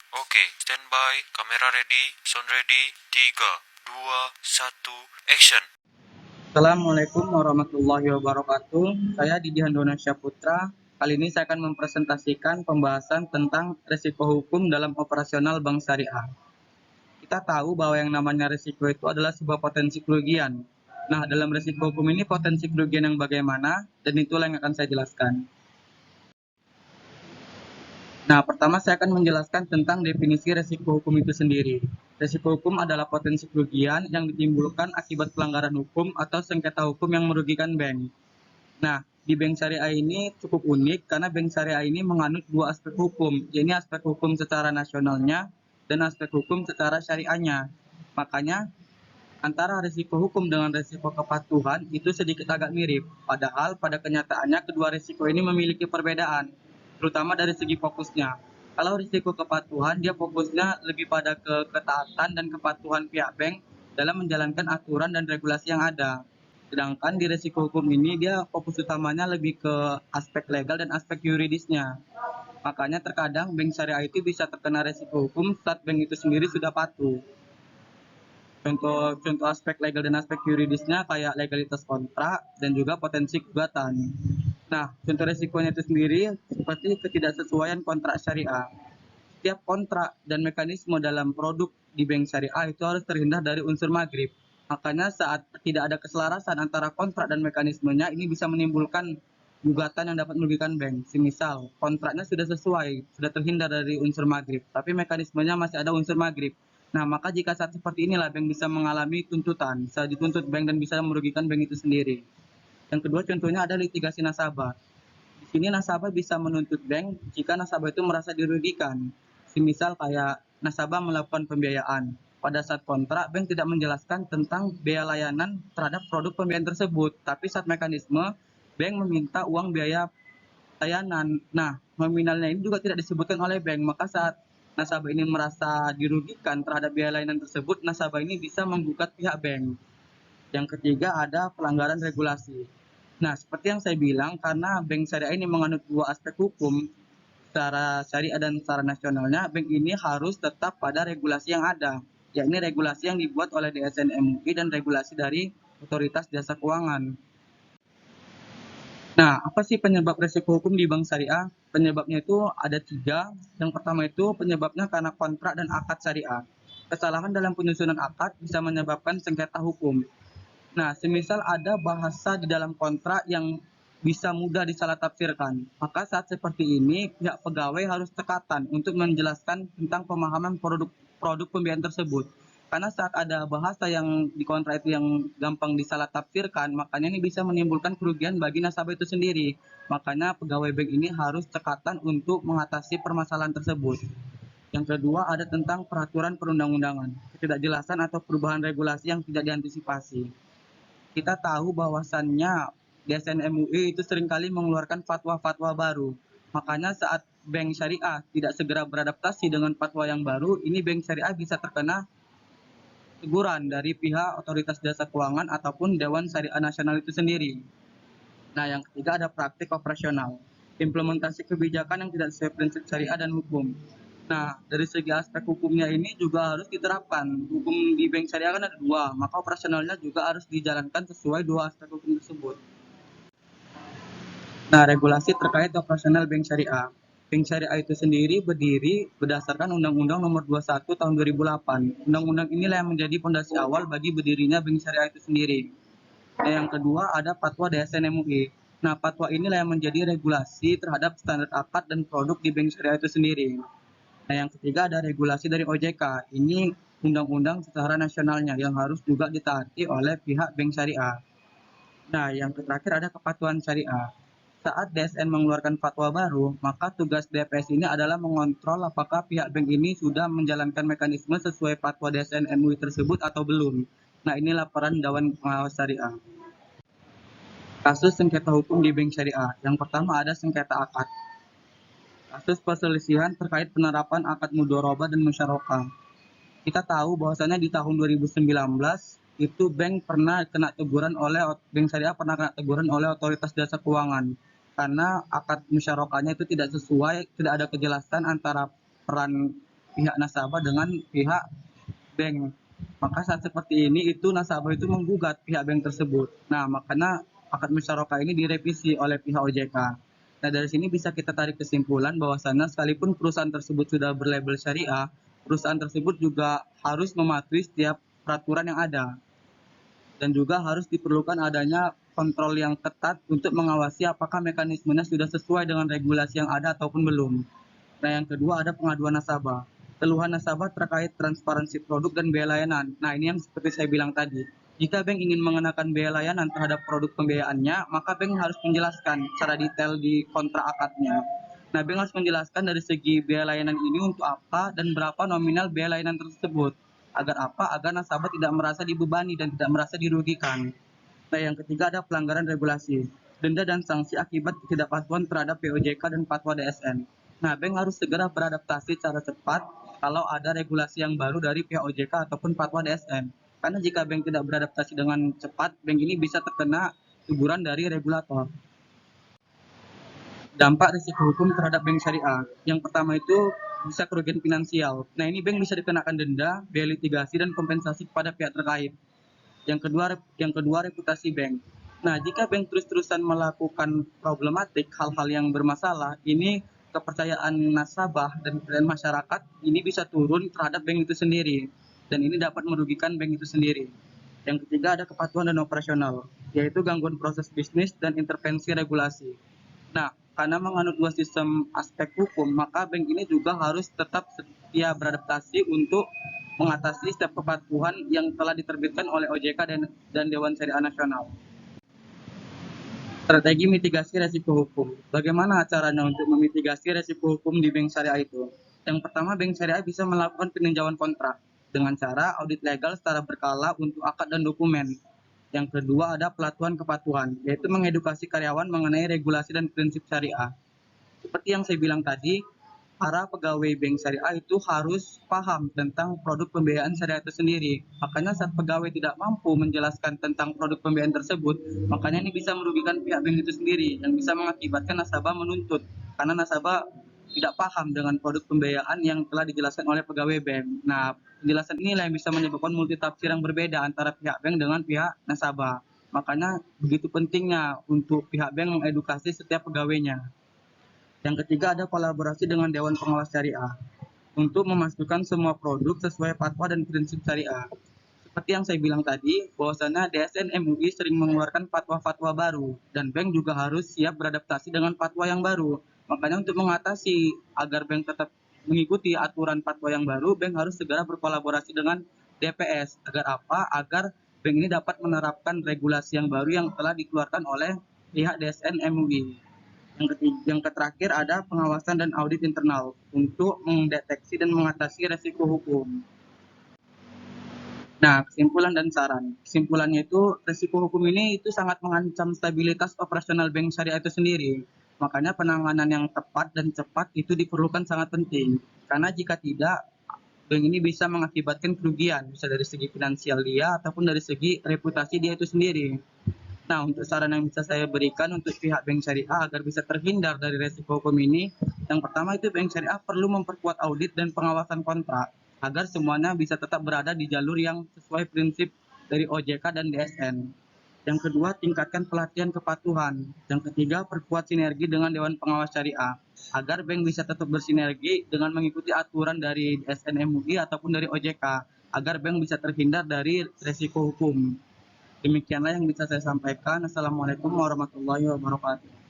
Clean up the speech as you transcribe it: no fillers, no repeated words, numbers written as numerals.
Oke, standby, kamera ready, sound ready, 3, 2, 1, action. Assalamualaikum warahmatullahi wabarakatuh. Saya Didi Handonasya Putra. Kali ini saya akan mempresentasikan pembahasan tentang risiko hukum dalam operasional bank syariah. Kita tahu bahwa yang namanya risiko itu adalah sebuah potensi kerugian. Nah, dalam risiko hukum ini potensi kerugian yang bagaimana, dan itulah yang akan saya jelaskan. Nah, pertama saya akan menjelaskan tentang definisi risiko hukum itu sendiri. Risiko hukum adalah potensi kerugian yang ditimbulkan akibat pelanggaran hukum atau sengketa hukum yang merugikan bank. Nah, di bank syariah ini cukup unik karena bank syariah ini menganut dua aspek hukum, yaitu aspek hukum secara nasionalnya dan aspek hukum secara syariahnya. Makanya antara risiko hukum dengan risiko kepatuhan itu sedikit agak mirip, padahal pada kenyataannya kedua risiko ini memiliki perbedaan, terutama dari segi fokusnya. Kalau risiko kepatuhan, dia fokusnya lebih pada ketaatan dan kepatuhan pihak bank dalam menjalankan aturan dan regulasi yang ada. Sedangkan di risiko hukum ini dia fokus utamanya lebih ke aspek legal dan aspek yuridisnya. Makanya terkadang bank syariah itu bisa terkena risiko hukum saat bank itu sendiri sudah patuh. Contoh aspek legal dan aspek yuridisnya kayak legalitas kontrak dan juga potensi gugatan. Nah, contoh risikonya itu sendiri seperti ketidaksesuaian kontrak syariah. Setiap kontrak dan mekanisme dalam produk di bank syariah itu harus terhindar dari unsur maghrib. Makanya saat tidak ada keselarasan antara kontrak dan mekanismenya, ini bisa menimbulkan gugatan yang dapat merugikan bank. Semisal kontraknya sudah sesuai, sudah terhindar dari unsur maghrib, tapi mekanismenya masih ada unsur maghrib. Nah, maka jika saat seperti inilah bank bisa mengalami tuntutan, bisa dituntut bank dan bisa merugikan bank itu sendiri. Yang kedua contohnya ada litigasi nasabah. Di sini nasabah bisa menuntut bank jika nasabah itu merasa dirugikan. Semisal kayak nasabah melakukan pembiayaan. Pada saat kontrak, bank tidak menjelaskan tentang biaya layanan terhadap produk pembiayaan tersebut. Tapi saat mekanisme, bank meminta uang biaya layanan. Nah, nominalnya ini juga tidak disebutkan oleh bank. Maka saat nasabah ini merasa dirugikan terhadap biaya layanan tersebut, nasabah ini bisa menggugat pihak bank. Yang ketiga ada pelanggaran regulasi. Nah, seperti yang saya bilang, karena bank syariah ini menganut dua aspek hukum, secara syariah dan secara nasionalnya, bank ini harus tetap pada regulasi yang ada, yakni regulasi yang dibuat oleh DSN MUI dan regulasi dari Otoritas Jasa Keuangan. Nah, apa sih penyebab risiko hukum di bank syariah? Penyebabnya itu ada tiga. Yang pertama itu penyebabnya karena kontrak dan akad syariah. Kesalahan dalam penyusunan akad bisa menyebabkan sengketa hukum. Nah, semisal ada bahasa di dalam kontrak yang bisa mudah disalah tafsirkan, maka saat seperti ini pihak pegawai harus tekatan untuk menjelaskan tentang pemahaman produk pembiayaan tersebut. Karena saat ada bahasa yang di kontrak itu yang gampang disalah tafsirkan, makanya ini bisa menimbulkan kerugian bagi nasabah itu sendiri. Makanya pegawai bank ini harus tekatan untuk mengatasi permasalahan tersebut. Yang kedua ada tentang peraturan perundang-undangan, ketidakjelasan atau perubahan regulasi yang tidak diantisipasi. Kita tahu bahwasannya DSN MUI itu seringkali mengeluarkan fatwa-fatwa baru. Makanya saat bank syariah tidak segera beradaptasi dengan fatwa yang baru, ini bank syariah bisa terkena teguran dari pihak Otoritas Jasa Keuangan ataupun Dewan Syariah Nasional itu sendiri. Nah, yang ketiga ada praktik operasional. Implementasi kebijakan yang tidak sesuai prinsip syariah dan hukum. Nah, dari segi aspek hukumnya ini juga harus diterapkan. Hukum di bank syariah kan ada dua, maka operasionalnya juga harus dijalankan sesuai dua aspek hukum tersebut. Nah, regulasi terkait operasional bank syariah. Bank syariah itu sendiri berdiri berdasarkan Undang-Undang Nomor 21 Tahun 2008. Undang-undang inilah yang menjadi fondasi awal bagi berdirinya bank syariah itu sendiri. Nah, yang kedua ada fatwa DSN MUI. Nah, fatwa inilah yang menjadi regulasi terhadap standar akad dan produk di bank syariah itu sendiri. Nah, yang ketiga ada regulasi dari OJK. Ini undang-undang secara nasionalnya yang harus juga ditaati oleh pihak bank syariah. Nah, yang terakhir ada kepatuhan syariah. Saat DSN mengeluarkan fatwa baru, maka tugas DPS ini adalah mengontrol apakah pihak bank ini sudah menjalankan mekanisme sesuai fatwa DSN MUI tersebut atau belum. Nah, ini laporan Dewan Pengawas Syariah. Kasus sengketa hukum di bank syariah. Yang pertama ada sengketa akad. Kasus perselisihan terkait penerapan akad mudharabah dan musyarakah. Kita tahu bahwasanya di tahun 2019 itu bank syariah pernah kena teguran oleh Otoritas Jasa Keuangan karena akad musyarakahnya itu tidak sesuai, tidak ada kejelasan antara peran pihak nasabah dengan pihak bank. Maka saat seperti ini itu nasabah itu menggugat pihak bank tersebut. Nah, makanya akad musyarakah ini direvisi oleh pihak OJK. Nah, dari sini bisa kita tarik kesimpulan bahwasannya sekalipun perusahaan tersebut sudah berlabel syariah, perusahaan tersebut juga harus mematuhi setiap peraturan yang ada. Dan juga harus diperlukan adanya kontrol yang ketat untuk mengawasi apakah mekanismenya sudah sesuai dengan regulasi yang ada ataupun belum. Nah, yang kedua ada pengaduan nasabah. Keluhan nasabah terkait transparansi produk dan biaya layanan. Nah, ini yang seperti saya bilang tadi. Jika bank ingin mengenakan biaya layanan terhadap produk pembiayaannya, maka bank harus menjelaskan secara detail di kontrak akadnya. Nah, bank harus menjelaskan dari segi biaya layanan ini untuk apa dan berapa nominal biaya layanan tersebut. Agar apa? Agar nasabah tidak merasa dibebani dan tidak merasa dirugikan. Nah, yang ketiga ada pelanggaran regulasi, denda dan sanksi akibat ketidakpatuhan terhadap POJK dan fatwa DSN. Nah, bank harus segera beradaptasi secara cepat kalau ada regulasi yang baru dari pihak OJK ataupun fatwa DSN. Karena jika bank tidak beradaptasi dengan cepat, bank ini bisa terkena teguran dari regulator. Dampak risiko hukum terhadap bank syariah. Yang pertama itu bisa kerugian finansial. Nah, ini bank bisa dikenakan denda, biaya litigasi dan kompensasi kepada pihak terkait. Yang kedua reputasi bank. Nah, jika bank terus-terusan melakukan problematik hal-hal yang bermasalah, ini kepercayaan nasabah dan masyarakat ini bisa turun terhadap bank itu sendiri, dan ini dapat merugikan bank itu sendiri. Yang ketiga ada kepatuhan dan operasional, yaitu gangguan proses bisnis dan intervensi regulasi. Nah, karena menganut dua sistem aspek hukum, maka bank ini juga harus tetap setia beradaptasi untuk mengatasi setiap kepatuhan yang telah diterbitkan oleh OJK dan Dewan Syariah Nasional. Strategi mitigasi resiko hukum. Bagaimana caranya untuk memitigasi resiko hukum di bank syariah itu? Yang pertama, bank syariah bisa melakukan peninjauan kontrak dengan cara audit legal secara berkala untuk akad dan dokumen. Yang kedua ada pelatihan kepatuhan, yaitu mengedukasi karyawan mengenai regulasi dan prinsip syariah. Seperti yang saya bilang tadi, para pegawai bank syariah itu harus paham tentang produk pembiayaan syariah itu sendiri. Makanya saat pegawai tidak mampu menjelaskan tentang produk pembiayaan tersebut, makanya ini bisa merugikan pihak bank itu sendiri yang bisa mengakibatkan nasabah menuntut karena nasabah tidak paham dengan produk pembiayaan yang telah dijelaskan oleh pegawai bank. Nah, penjelasan inilah yang bisa menyebabkan multitafsir yang berbeda antara pihak bank dengan pihak nasabah. Makanya begitu pentingnya untuk pihak bank mengedukasi setiap pegawainya. Yang ketiga ada kolaborasi dengan Dewan Pengawas Syariah untuk memastikan semua produk sesuai fatwa dan prinsip syariah. Seperti yang saya bilang tadi, bahwasanya DSN MUI sering mengeluarkan fatwa-fatwa baru dan bank juga harus siap beradaptasi dengan fatwa yang baru. Makanya untuk mengatasi agar bank tetap mengikuti aturan fatwa yang baru, bank harus segera berkolaborasi dengan DPS. Agar apa? Agar bank ini dapat menerapkan regulasi yang baru yang telah dikeluarkan oleh pihak DSN MUI. Yang terakhir ada pengawasan dan audit internal untuk mendeteksi dan mengatasi resiko hukum. Nah, kesimpulan dan saran. Kesimpulannya itu, resiko hukum ini itu sangat mengancam stabilitas operasional bank syariah itu sendiri. Makanya penanganan yang tepat dan cepat itu diperlukan sangat penting. Karena jika tidak, bank ini bisa mengakibatkan kerugian, bisa dari segi finansial dia ataupun dari segi reputasi dia itu sendiri. Nah, untuk saran yang bisa saya berikan untuk pihak bank syariah agar bisa terhindar dari resiko hukum ini, yang pertama itu bank syariah perlu memperkuat audit dan pengawasan kontrak agar semuanya bisa tetap berada di jalur yang sesuai prinsip dari OJK dan DSN. Yang kedua, tingkatkan pelatihan kepatuhan. Yang ketiga, perkuat sinergi dengan Dewan Pengawas Syariah agar bank bisa tetap bersinergi dengan mengikuti aturan dari DSN MUI ataupun dari OJK agar bank bisa terhindar dari resiko hukum. Demikianlah yang bisa saya sampaikan. Assalamualaikum warahmatullahi wabarakatuh.